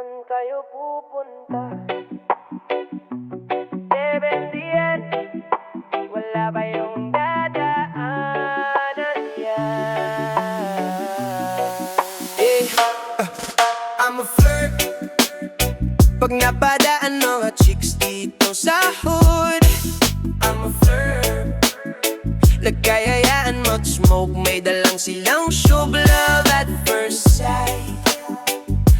Saan tayo pupunta? 7 wala ba yung dadaanan yan? I'm a flirt pag napadaan mga chicks dito sa hood. I'm a flirt nagkayayaan mag-smoke, may dalang silang show. Love at first sight,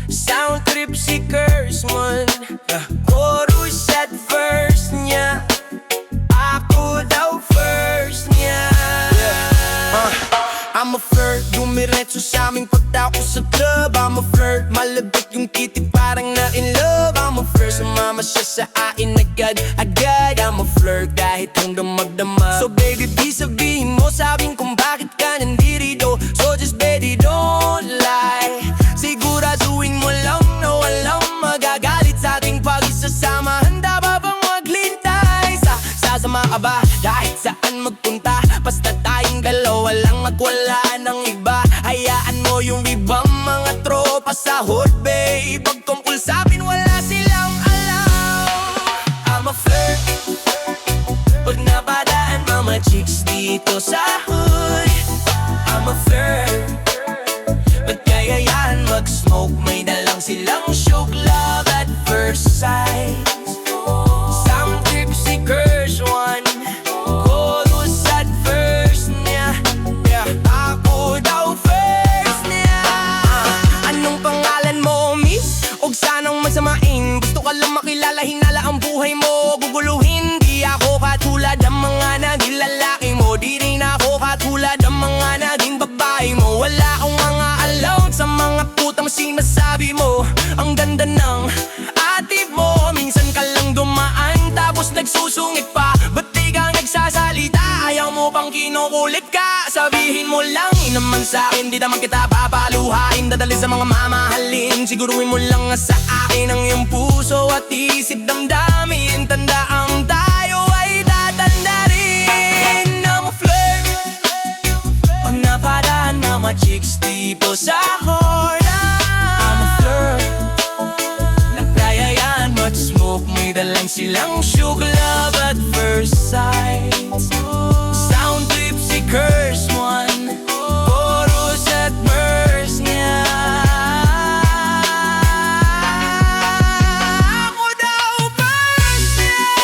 sound trip si Curse man. Chorus at first niya, ako daw first niya. I'm a flirt, dumiretso sa aming pagtako sa club. I'm a flirt, malabit yung kitty parang na in love. I'm a flirt, sumama siya sa akin agad. I'm a flirt kahit hanggang magdamag. So baby, di sabihin mo sabing kung bakit ka nandito. So just baby, don't lie. Siguraduhin mo lang na walang magagalit sa ating pag-isasama. Handa ba bang maglintay? Sasama ka ba kahit saan magpunta? Basta tayong dalawa lang at wala ng iba. Hayaan mo yung ibang mga tropa sa hood, babe. Pag tungkol sa'min wala silang alam. I'm a flirt pag napadaan mga chicks dito sa hood. I'm a flirt magkayayaan mag-smoke, may dalang silang shook. Love at first sight, sound trip si Curse one. Chorus at first niya, ako daw first niya. Anong pangalan mo, miss? Huwag sanang masamain, gusto ka lang makilala, hinala ang buhay mo. Guguluhin, di ako katulad ang mga naging lalaki mo. Di rin ako katulad ang mga naging babae mo. Wala akong mga alam sa mga putang sinasabi mo. Ang ganda ng atib mo, minsan ka lang dumaan tapos nagsusungit pa. Ba't di ka nagsasalita? Ayaw mo pang kinukulit ka? Sabihin mo lang naman sa'kin, di naman kita papaluhain. Dadali sa mga mamahalin, siguruhin mo lang sa akin ang iyong puso at isip damdamin. Tandaang tayo ay tatanda rin. I'm a flirt pag napadaan mga chicks dito sa horn. I'm a flirt nagkayayaan mag-smoke, may dalang silang shook. Love at first sight, sound trip si Curse one. Chorus at verse niya, ako daw first niya.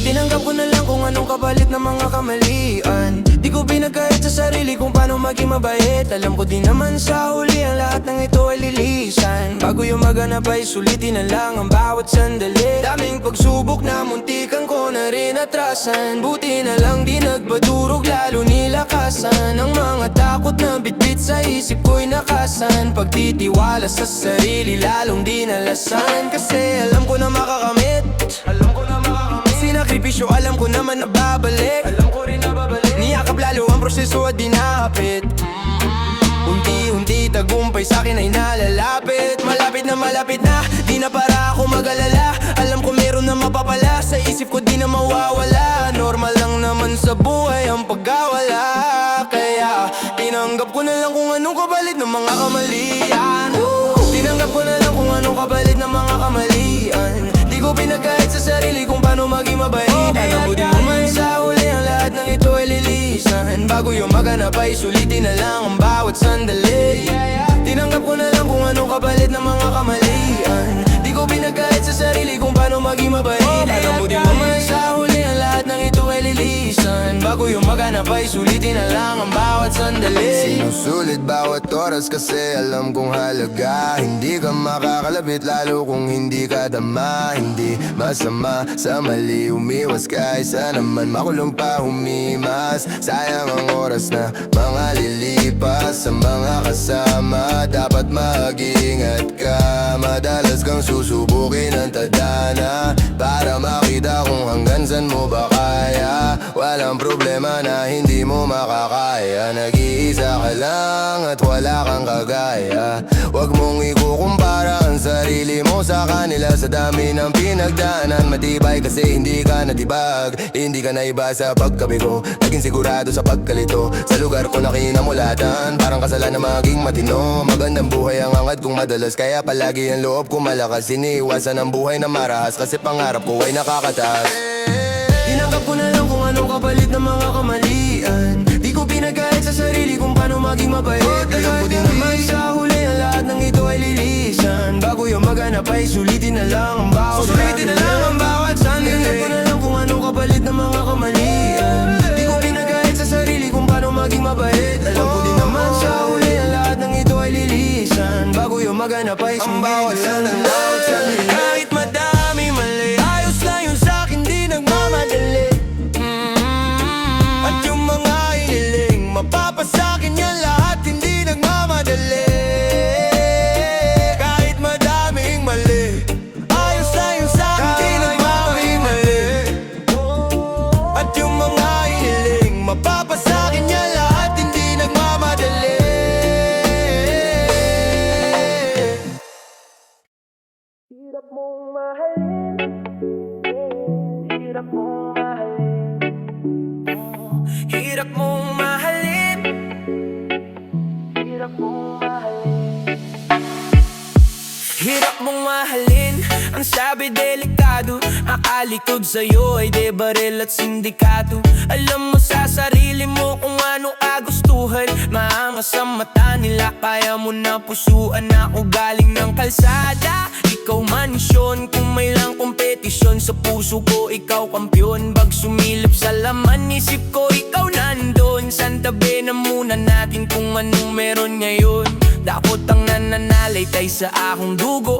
Tinanggap ko na lang kung anong kapalit ng mga kamalian. Di ko pinagkait sa sarili kung paano maging mabait. Alam ko din naman sa huli ang lahat ng ito ay lilisan. Bago yung maganap ay sulitin na lang ang bawat sandali. Daming pagsubok na muntikan ko na rin atrasan. Buti na lang di nagpadurog, lalo nilakasan ang mga takot na bitbit sa isip ko'y nakasan. Pagtitiwala sa sarili lalong dinalasan. Kasi alam ko na makakamit, sinakripisyo alam ko naman na babalik. Alam ko rin na babalik. Niyakap lalo ang proseso at dinapit. Unti-unti tagumpay sa'kin ay nalalapit. Malapit na, di na para ako mag-alala. Alam ko meron na mapapala, sa isip ko di na mawawala. Normal lang naman sa buhay ang pagkawala. Kaya tinanggap ko na lang kung anong kapalit ng mga kamalian. Tinanggap ko na lang kung anong kapalit ng mga kamalian. Di ko pinagkait sa sarili kung paano maging mabait. Alam mo din naman sa huli ang lahat ng ito ay lilisan. Bago yung maganap ay sulitin na lang ang bawat sandali. Tinanggap ko na lang kung anong kapalit ng mga kamalian. Di ko pinagkait sa sarili kung paano maging mabait. Alam mo din naman sa huli ang lahat ng ito ay lilisan. Bago yung maganap ay sulitin na lang ang bawat sandali. Sinusulit bawat oras kasi alam kong halaga. Hindi ka makakalapit lalo kung hindi ka dama. Hindi masama sa mali, umiwas kaysa naman makulong pa humimas. Sayang ang oras na mga lilipas sa mga kasama. Dapat mag-ingat ka, madalas kang susubukin ng tadhana. walang problema na hindi mo makakaya. Nag-iisa ka lang at wala kang kagaya. Huwag mong ikukumpara ang sarili mo sa kanila. Sa dami ng pinagdaanan, matibay kasi hindi ka natibag. Hindi ka naiba sa pagkabigo, naging sigurado sa pagkalito. Sa lugar ko na kinamulatan, parang kasalan na maging matino. Magandang buhay ang angad kong madalas, kaya palagi ang loob ko malakas. Iniiwasan ang buhay na marahas, kasi pangarap ko ay nakakataas. Tinanggap ko na lang kung anong kapalit ng mga kamalian. Di ko pinagkait sa sarili kung paano maging mabait. Alam ko din naman sa huli ang lahat ng ito ay lilisan. Bago yung maghanap ay sulitin na lang ang bawat sulitin na lang ang bawat sandali. Tinanggap ko na lang kung anong kapalit ng mga kamalian. Di ko pinagkait sa sarili kung paano maging mabait. Alam ko din naman sa huli ang lahat ng ito ay lilisan. Bago yung maghanap ay sulitin na lang ang bawat sandali. Kahit madami mali, ayos lang yun sa'kin, di nagmamadali. At yung mga hiniling, mapapasakin yan lahat, hindi nagmamadali. Kahit madaming mali, ayos lang yun sa'kin, di nagmamadali. At yung mga hiniling, mapapasakin yan lahat, hindi nagmamadali. Hirap mong mahalin, hirap mong mahalin, Hirap mong mahalin, hirap mong mahalin. hirap mong mahalin. Ang sabi delikado, akalikod sa'yo ay de baril at sindikato. Alam mo sa sarili mo kung ano kagustuhan. Maangas ang mata nila, kaya mo na pusuan. Ako galing ng kalsada, ikaw mansyon. Kung may lang kompetisyon, sa puso ko ikaw kampiyon. Bag sumilip sa laman, isip ko ikaw nandun. Santabi na muna natin kung anong meron ngayon. Dakot ang nananalaytay sa akong dugo.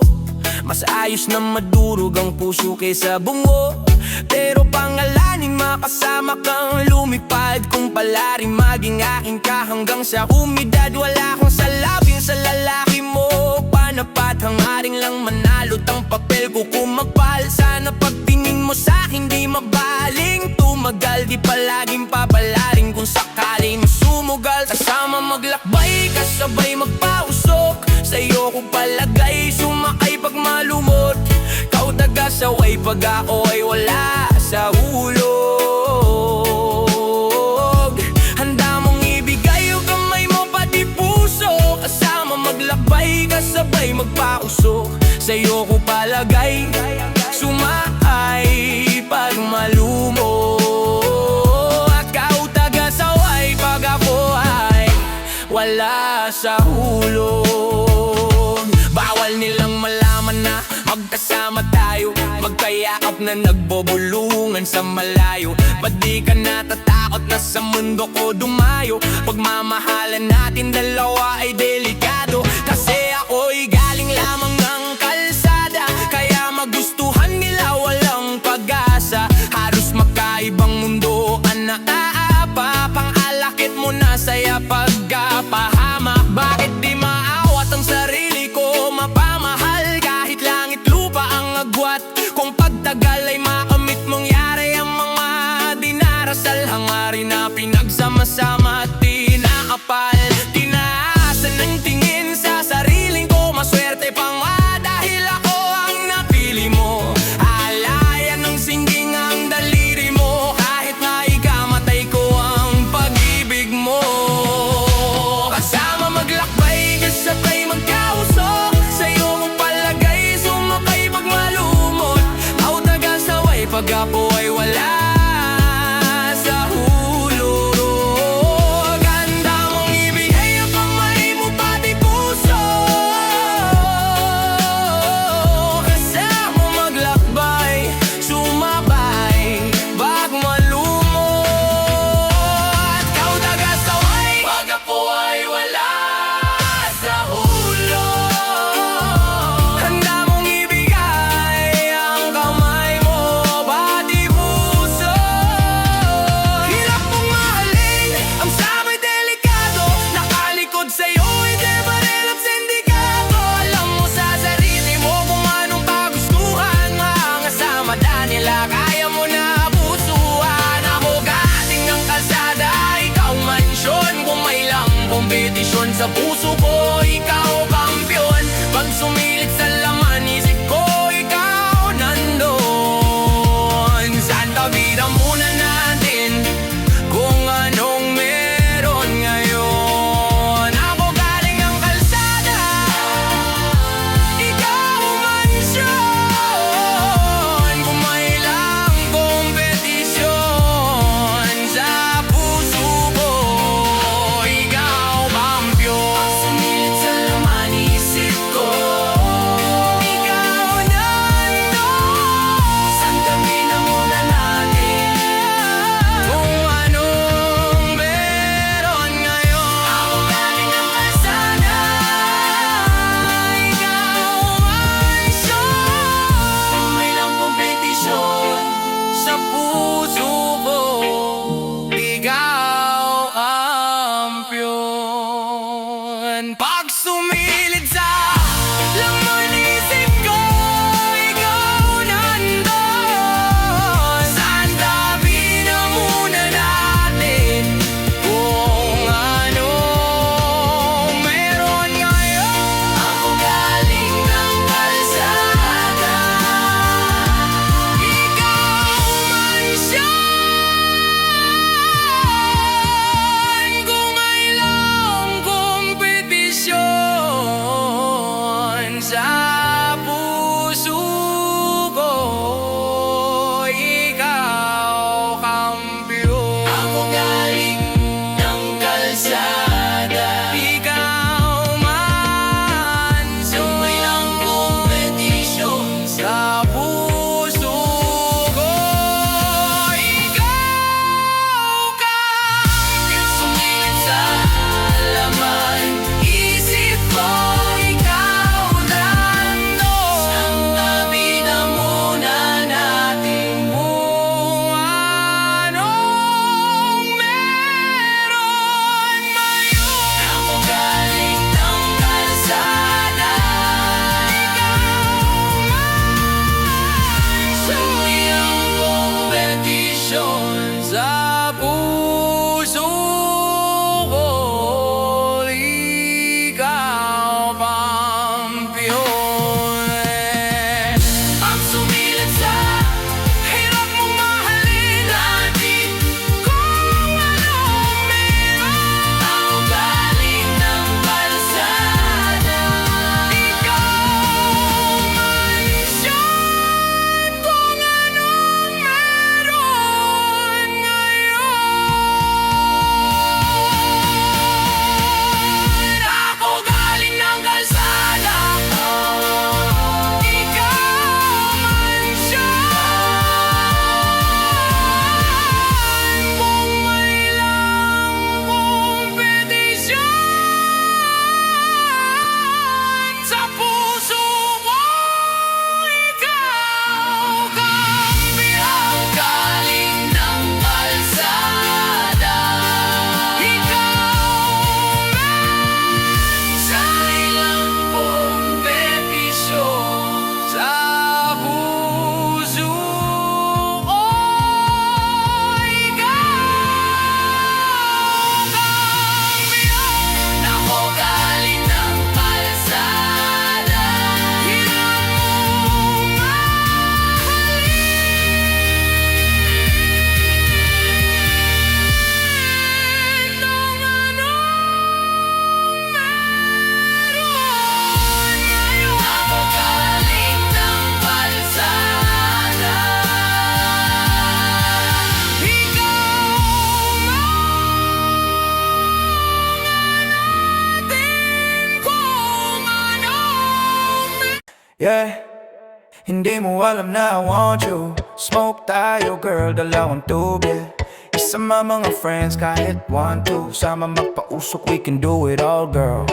Mas ayos na madurog ang puso kesa bungo. Pero pangalanin makasama kang lumipad. Kung pala rin maging akin ka hanggang sa humidad. Wala akong salapin sa lalaki mo. Panapat hangaring lang manalot ang papel ko kung magpahal. Sana pagtingin mo sa'kin di mabaling tumagal. Di palaging papalarin kung sakaling sumugal. Kasama maglakbay, kasabay magpausok. Sa'yo ko palagay, sumakay pag malumot. Kau taga-saway pag ako ay wala sa hulog. Handa mong ibigay yung kamay mo pati puso. Kasama maglakbay, kasabay magpausok. Sa'yo ko palagay, sumakay pag malumot. At kau taga-saway pag ako ay wala sa hulog. Bawal nilang malaman na magkasama tayo, magkayakap na nagbubulungan sa malayo. Ba't di ka natatakot na sa mundo ko dumayo? Pagmamahalan natin dalawa ay delikado. Kasi ako'y galing lamang ng kalsada, kaya magustuhan nila walang pag-asa. Halos makaibang mundo ang naaapa. Pang-alakit mo na saya pagkapahama. Bakit di maawat ang sarili ko mapamahal? Kahit langit lupa ang agwat, kung pagtagal ay makamit mong yari ang mga dinarasal. Hangarin na pinagsama-sama at tinakapal. Tinaasan ng tingin sa sariling ko, maswerte pang dahil ako ang napili mo. Alayan ng singging ang daliri mo, kahit na ikamatay ko ang pag-ibig mo. Kasama maglakbay, kasabay magkausok. Sa'yo mo palagay, sumakay pag malumot. Ako taga-saway pag apo ay wala sa hulog. Handa mong ibigay ang kamay mo pati puso. Kasama maglakbay, sumabay pag malumot. Ikaw taga-saway pag apo ay wala sa hulog. Handa mong ibigay ang kamay mo pati Sa puso ko, ikaw kampiyon. Pag sumilit sa laman, isip ko, ikaw nandun. Saan tabiran muna natin kung anong meron ngayon. Ako galing ang kalsada, ikaw mansyon. Kumailang kompetisyon. Sa puso ko, ikaw kampiyon. Sumilit sa laman, isip ko, ikaw nandun. Saan kami na muna natin kung anong meron ngayon. Ako galing ang kalsada, ikaw mansyon. May lang kompetisyon. Sa puso ko, ikaw kampiyon. Pag sumilid sa laman, isip ko, ikaw nandun. Saan tabi na muna natin kung anong meron ngayon. Ako galing ng kalsada, ikaw mansyon. Kung may lang kompetisyon. Sa puso ko, ikaw kampiyon. Ako galing ng kalsada, ikaw mansyon. May lang kompetisyon. Sa puso ko, ikaw kampiyon. Sumingit sa laman, isip ko, ikaw nandun. Saan tabi na muna natin kung anong meron ngayon. Ako galing ng kalsada, ikaw mansyon. May ang kompetisyon. Sa puso ko, ikaw kampiyon. Ang sumilit sa hirap mong mahalin natin kung anong meron. Ako galing ng kalsada, ikaw mansyon. Kung anong meron ngayon. Ako galing ng kalsada, ikaw mansyon. Kung may lang kompetisyon. Sa puso ko, ikaw kampiyon. Galing ng kalsada, ikaw mansyon. Ilang kompetisyon. Sa puso ko, ikaw kampiyon. Ako galing ng kalsada, hirap mong mahalin kung anong meron ngayon. Ako galing ng kalsada, ikaw natin kung anong Yeah, hindi mo alam na I want you. Smoke tayo girl, dalawang tube, yeah. Isama mga friends kahit 1, 2. Sama magpausok, we can do it all girl.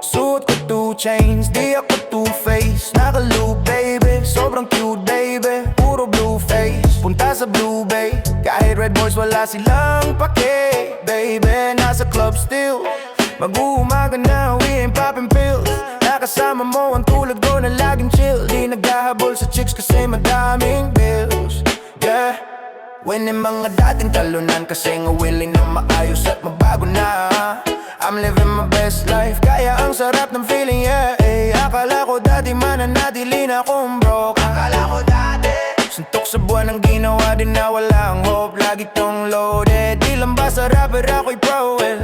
Suot ko 2 chains, di ako two-face. Naka-loop baby, sobrang cute baby. Puro blue face, punta sa Blue Bay. Kahit red boys wala silang pake. Baby, nasa club still. Mag-uumaga na, we ain't popping pills. Nakasama mo ang tulad ko na laging chill. Di naghahabol sa chicks kasi madaming bills. Yeah, When yung mga dating talunan kasi nga willing na maayos at mabago na. I'm living my best life. Kaya ang sarap ng feeling, yeah, eh. Akala ko dati mananatili na kung broke. Akala ko dati suntok sa buwan ang ginawa din na walang hope. Lagi tong loaded, di lang ba sa rapper ako'y pro, well.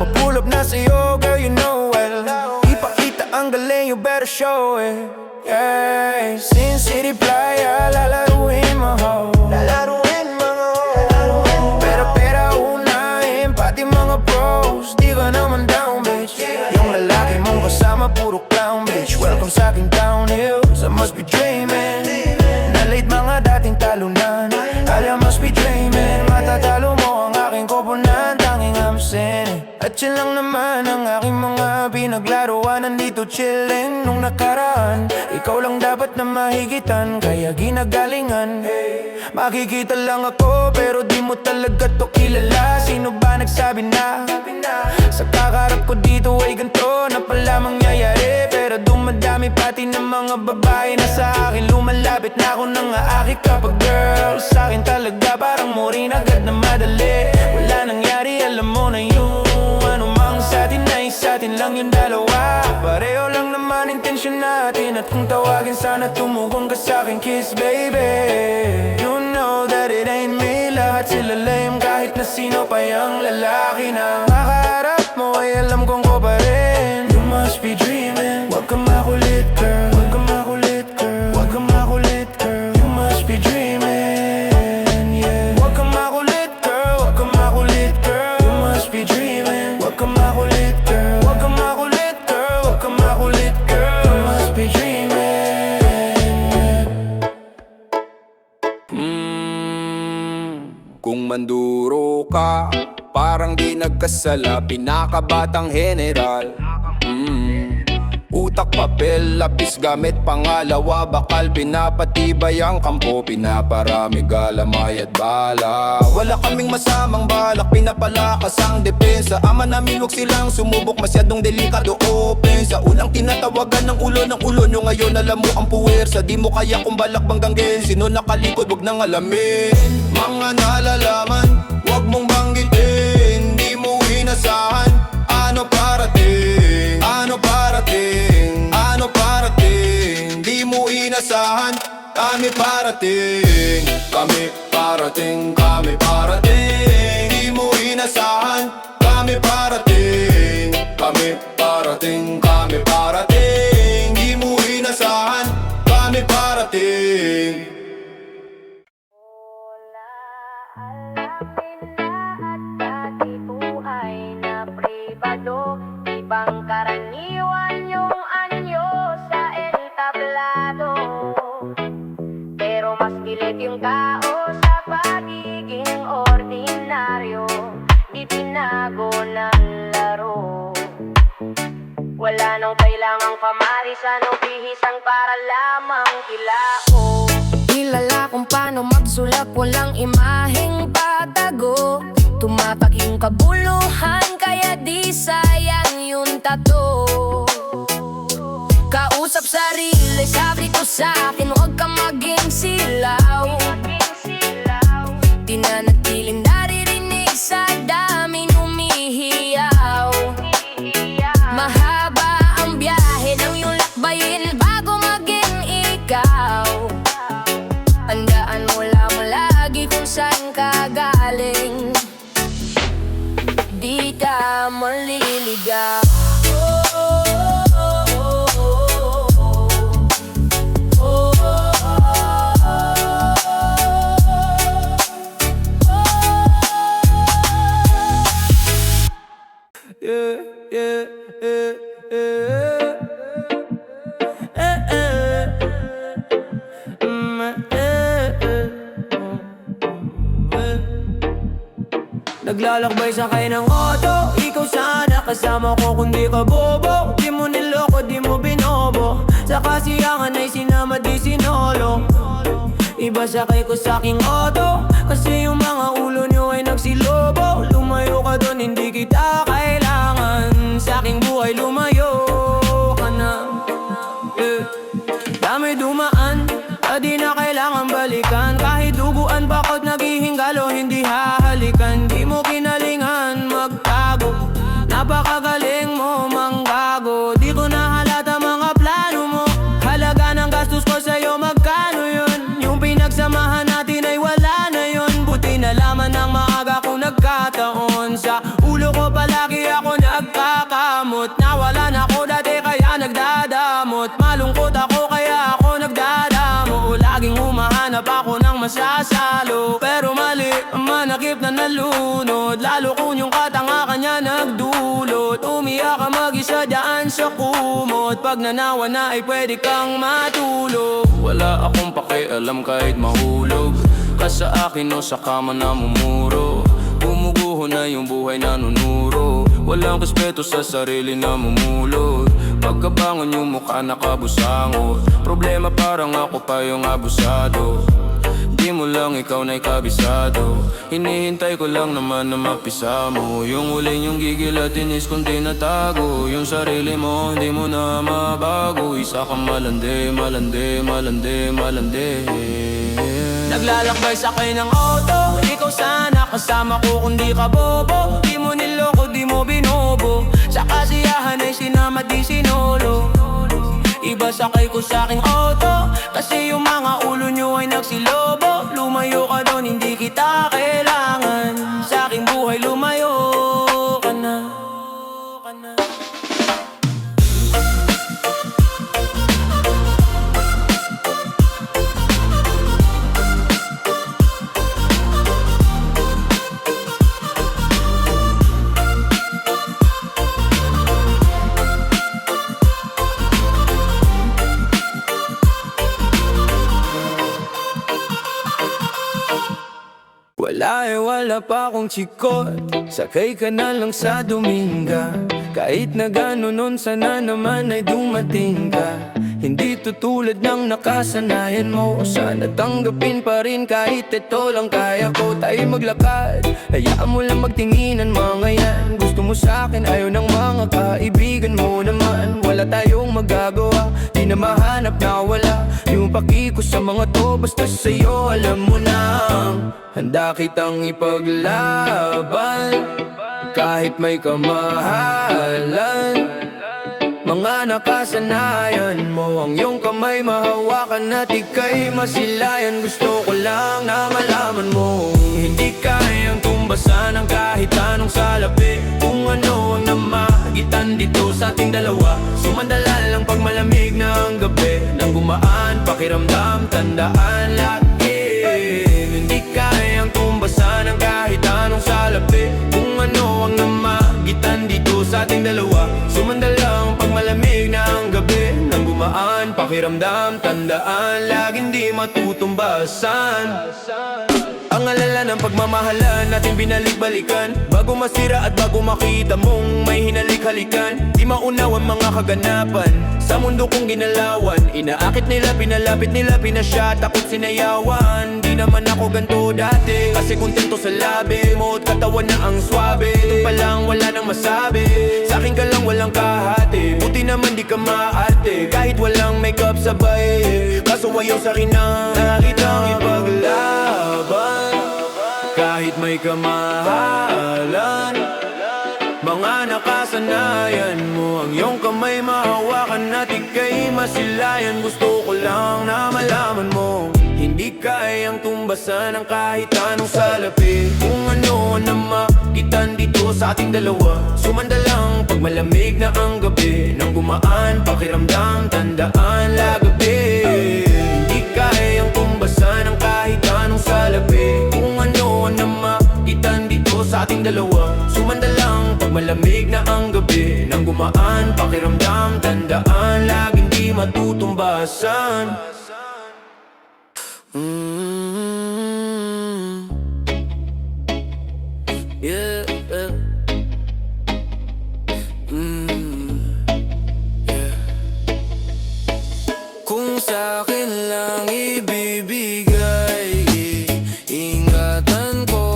Pa-pull up na sa'yo, girl, you know well. Ipakita ang galing, you better show it, yeah. Sin City Playa, lalaruin mo ho. Lalaruin mga ho. Pero pera unahin, pati mga pros. Di ka naman down, bitch. Yung lalaki mong kasama, puro clown, bitch. Welcome sa aking downhill, I must be dreaming. Na-late mga dating talunan, I must be dreaming. Matatalo mo ang aking koponan, tanging I'm sinning. At yun lang naman ang aking mga pinaglaruan. Nandito chillin' nung nakaraan. Ikaw lang dapat na mahigitan, kaya ginagalingan. Makikita lang ako pero di mo talaga to kilala. Sino ba nagsabi na sa kakarap ko dito ay ganito na pala mangyayari? Pero dumadami pati ng mga babae na sa akin lumalapit na ako nang aaki kapag girl. Sa akin talaga parang murin agad na madali. Wala nangyari, alam mo na yun. Ano mang sa atin ay sa atin lang yung dalawa. Pareho lang naman intensyon natin. At kung tawagin sana tumugon ka sa'kin, kiss baby. You know that it ain't me. Lahat sila lame kahit na sino pa yung lalaki na makaharap mo ay alam kong ko pa rin. You must be dreaming. Huwag ka makulit girl, huwag ka makulit girl, huwag ka makulit girl. You must be dreaming, yeah. Huwag ka makulit girl, huwag ka makulit girl. You must be dreaming. Huwag ka makulit girl, huwag ka makulit girl, huwag ka makulit girl. You must be dreaming, yeah. Kung manduro ka, parang di nagkasala, pinakabatang general. Utak, papel, lapis, gamit pangalawa, bakal, pinapatibay ang kampo, pinaparami, galamay at bala. Wala kaming masamang balak, pinapalakas ang depensa. Ama namin huwag silang sumubok, masyadong delikado open. Sa unang tinatawagan ng ulo nyo, ngayon alam mo ang puwersa. Di mo kaya kung balak bang danggin, sino nakalikod wag nang alamin. Mga nalalaman, wag mong banggitin, di mo inasahan. Ano parating, ano parating, ano parating, di mo inasahan. Kami parating, kami parating, kami parating, di mo inasahan. Kami parating, kami parating, kami parating, di mo inasahan. Kami parating. Ibang karaniwan yung anyo sa entablado, pero mas kilit yung tao sa pagiging ordinaryo. Di binago ng laro. Wala nang kailangang pamarisan o bihisan para lamang kilao. Kilala kung paano magsulat, walang imaheng patago. Tumatak yung kabuluhan, kaya di sayang yung tato. Kausap sarili, sabi ko sa'kin, huwag ka maging silaw. Di na natiling naririnig sa daming umihiyaw. Mahaba ang biyahe ng iyong lakbayin bago maging ikaw. Tandaan mo lang lagi kung saan ka galing. Di ka maliligaw. Yeah, yeah, yeah, yeah. Naglalakbay sakay ng auto, ikaw sana kasama ko kundi ka bobo. Di mo niloko, di mo binobo, sa kasiyangan ay sinama di sinolo. Iba sakay ko sa aking auto, kasi yung mga ulo nyo ay nagsilobo. Lumayo ka dun, hindi kita kailangan. Sa aking buhay lumayo ka na, yeah. Dami dumaan, di na kailangan balikan. Kahit duguan pa ko't naghihingalo, hindi hahalikan. Di mo kinalingan magtago, napaka kumot Pag nanawa na ay pwede kang matulog. Wala akong pakialam kahit mahulog ka sa akin o sa kama namumuro. Gumuguho na yung buhay nanunuro. Walang respeto sa sarili namumulot. Pagkabangon yung mukha nakabusangot. Problema parang ako pa yung abusado. Di mo lang ikaw na'y kabisado. Hinihintay ko lang naman na mapisa mo. Yung huling yung gigil at inis kung di natago. Yung sarili mo hindi mo na mabago. Isa kang malandi, malandi, malandi, malandi. Naglalakbay sakay ng auto, ikaw sana kasama ko kung di ka bobo. Di mo niloko, di mo binobo. Sa kasiyahan ay sinama di sinolo. Iba sakay ko sa aking auto, kasi yung mga ulo nyo ay nagsilobo. Lumayo ka doon, hindi kita kailangan. Sa aking buhay lumayo ka na. Wala pa akong chikot. Sakay ka na lang sa Dominga. Kahit na gano'n nun sana naman ay dumating ka. Hindi tutulad ng nakasanayan mo. Sana tanggapin pa rin kahit ito lang kaya ko. Tayo maglakad, hayaan mo lang magtinginan mga yan. Gusto mo sa'kin, ayaw ng mga kaibigan mo naman. Wala tayong magagawa, di na mahanap na wala. Yung pakiko sa mga to, basta sa'yo alam mo na. Handa kitang ipaglaban kahit may kamahalan. Mga nakasanayan mo, ang iyong kamay mahawakan at ika'y masilayan. Gusto ko lang na malaman mo, hindi kayang tumbasan ng kahit anong salapi. Kung ano ang namagitan dito sa ating dalawa. Sumandala lang pag malamig na ang gabi. Nang gumaan, pakiramdam, tandaan lagi. Hindi kayang tumbasan ng kahit anong salapi. Kung ano ang namagitan dito sa ating dalawa. Sumandalang pag malamig na ang gabi. Nang gumaan, pakiramdam, tandaan laging di matutumbasan. Ang alala ng pagmamahalan natin binalik-balikan. Bago masira at bago makita mong may hinalik-halikan. Di maunawan mga kaganapan sa mundo kong ginalawan. Inaakit nila, pinalapit nila, pinasyat ako't sinayawan. Di naman ako ganto dati, kasi kontento sa labi mo at katawan na ang swabe. Ito pa lang wala nang masabi, sa akin ka lang walang kahati. Buti naman di ka maarte, kahit walang makeup sabay. Kaso ayaw sa akin na nakitang ipaglaban kahit may kamahalan. Mga nakasanayan mo, ang iyong kamay mahawakan at ika'y masilayan. Gusto ko lang na malaman mo, hindi kayang tumbasan ng kahit anong salapi. Kung ano na makitan dito sa ating dalawa. Sumandalang pag malamig na ang gabi. Nang gumaan, pakiramdam, tandaan lagabi. Hindi kayang tumbasan ng kahit anong salapi. Kung ano na makitan dito sa ating dalawa. Sumandalang pag malamig na ang gabi. Nang gumaan, pakiramdam, tandaan laging di matutumbasan. Yeah, yeah. Kung sa'kin lang ibibigay, ingatan ko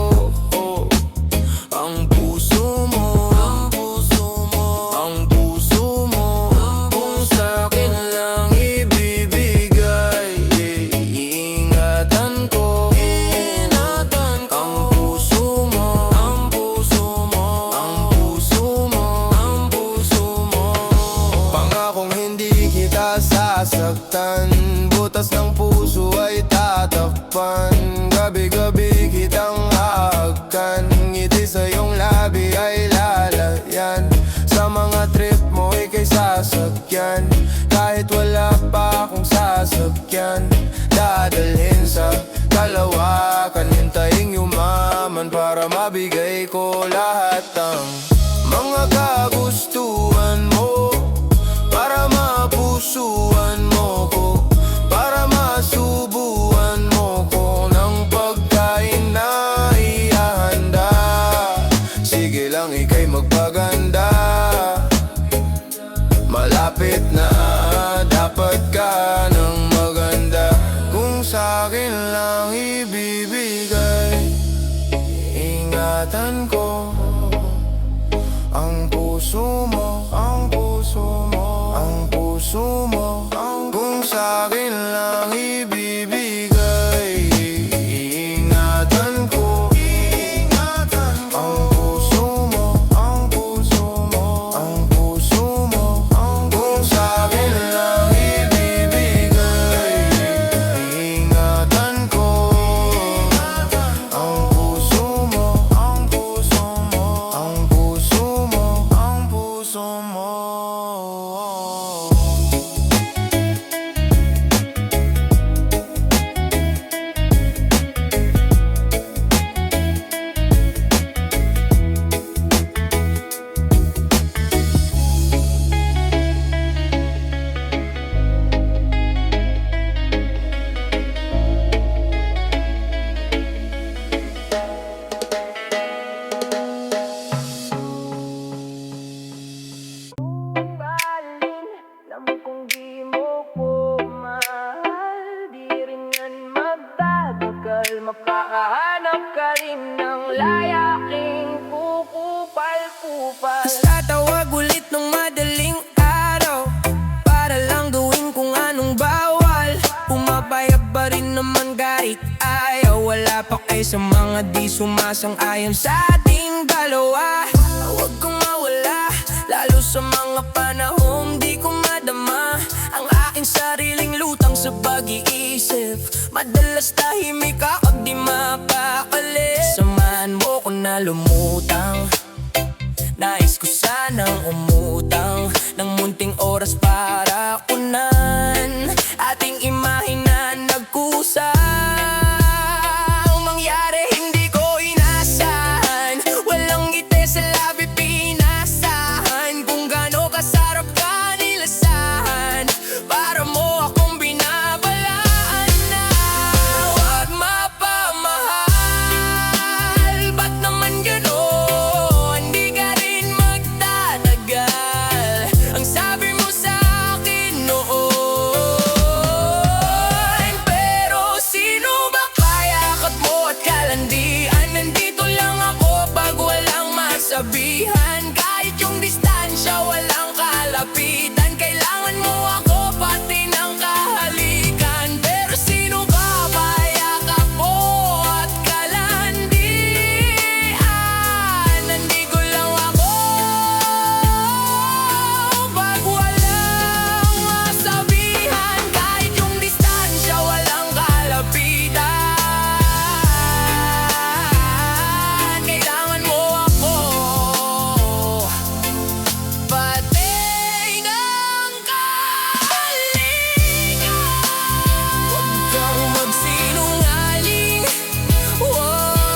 ang puso mo, ang puso mo, ang puso mo. Kung sa'kin lang ibibigay, ingatan ko ang puso mo, ang puso mo, ang puso mo, ang puso mo. Pangakong hindi kita sasaktan, butas ng puso ay tatakpan. Gabi-gabi kitang hahagkan, ngiti sa iyong labi ay lalayan. Sa mga trip mo ika'y sasakyan, kahit wala pa akong sasakyan. Dadalhin sa kalawakan, hintayin yumaman para mabigay ko lahat ng mga kagustuhan mo. sa'kin lang ibibigay. Ingatan ko ang puso mo, ang puso mo, ang puso mo, kung sa'kin lang ibibigay. Ingatan ko ang puso mo, ang puso mo, ang puso mo, kung sa'kin lang ibibigay. Ingatan ko ang puso mo, ang puso mo, ang puso mo, ang puso mo. Baling, alam kong di mo ko mahal. Di rin yan magtatagal, makahanap ka rin ng layaking kupal-kupal. Basta tawag ulit ng madaling araw para lang gawin kung anong bawal. Pumapayag pa rin naman kahit ayaw. Wala pa kayo sa mga di sumasang-ayon sa ating dalawa. Huwag kang mawala, lalo sa mga panahong di ko madama ang aking sariling lutang sa pag-iisip. Madalas tahimik ako di mapakali. Samahan mo ko na lumutang. Nais ko sanang umutang ng munting oras para kunan ating imahe na nagkusang mangyari. Hindi ko inasahan, walang ngiti sa labi pinasahan kung gaano kasarap ka nilasahan para mo akong binabalaan na. Huwag mapamahal, ba't naman ganon? Di ka rin magtatagal. Ang sabi mo sa akin noon, pero sino ba kayakat mo at kalandian? Nandito lang ako pag walang masabihan. Kahit yung distansya walang kalapitan, kailangan mo ako pati ng kahalikan. Pero sino ba kayakap mo at kalandian? Nandito lang ako pag walang masabihan. Kahit yung distansya walang kalapitan, kailangan mo ako pati ng kahalikan. Huwag kang magsinungaling. Huwag kang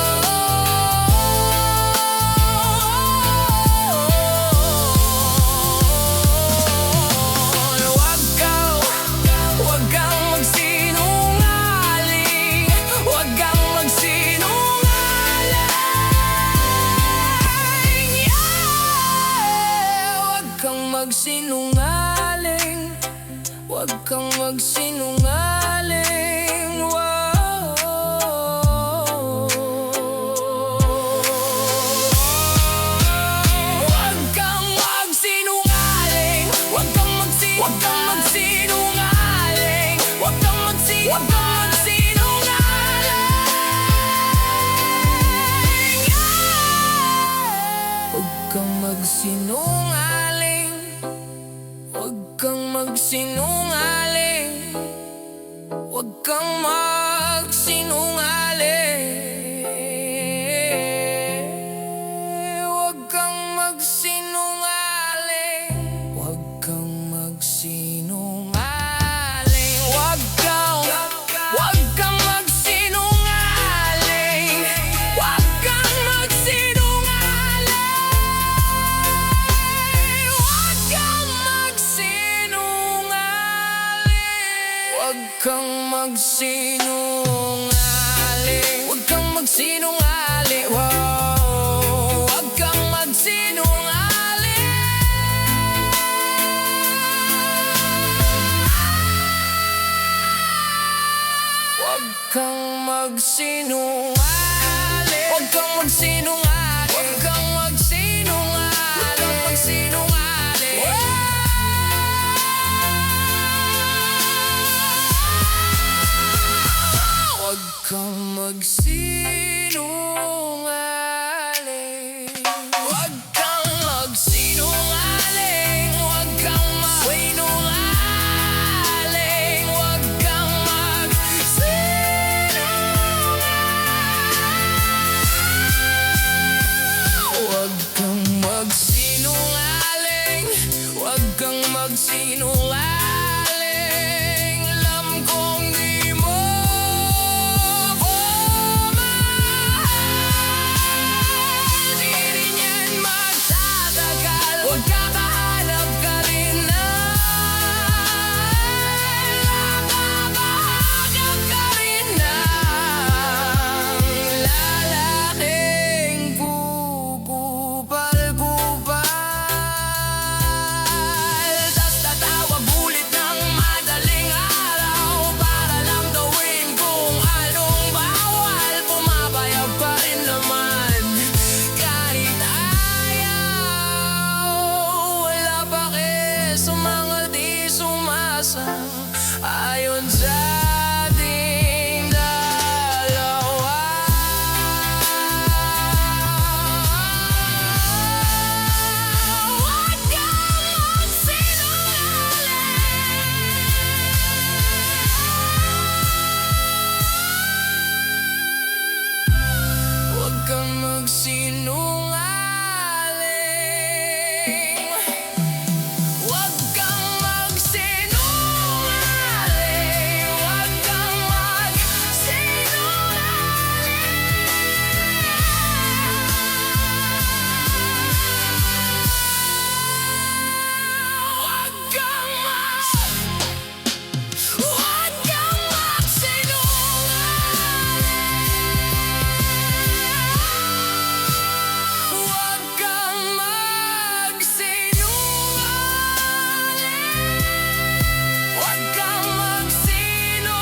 magsinungaling. Huwag kang magsinungaling. Huwag kang magsinungaling. Huwag kang magsinungaling. Huwag kang magsinungaling. Huwag kang magsinungaling. Huwag kang magsinungaling. Huwag kang magsinungaling. Huwag kang magsinungaling. Huwag kang magsinungaling. Huwag kang magsinungaling. Huwag kang magsinungaling. Huwag kang magsinungaling. Huwag kang magsinungaling. Huwag kang magsinungaling. Huwag kang magsinungaling. Huwag kang magsinungaling. Huwag Huwag kang magsinungaling. Huwag kang magsinungaling. Huwag kang magsinungaling. Huwag kang magsinungaling. Huwag kang magsinungaling. Huwag kang magsinungaling. Huwag kang magsinungaling. Huwag kang magsinungaling. Huwag kang magsinungaling. Alam kong di mo ko mahal. Di rin yan magtatagal. Huwag kakahanap ka rin na makakahanap ka rin ng lalaking kukupal-kupal. Tas tatawag ulit ng madaling araw para lang gawin kung anong bawal. Pumapayag pa rin naman kahit ayaw. Wala pake sa mga di sumasang ayon sa ating dalawa. Huwag kang magsinungaling. Huwag kang magsinungaling. Huwag kang magsinungaling. Huwag kang magsinungaling. Huwag kang Huwag kang magsinungaling. Huwag kang magsinungaling. Huwag kang magsinungaling.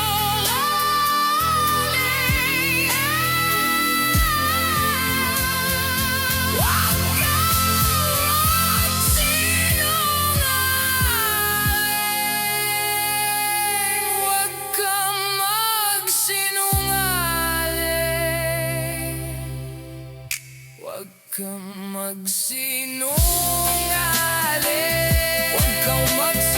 Huwag kang magsinungaling. Huwag kang magsinungaling. Huwag kang magsinungaling.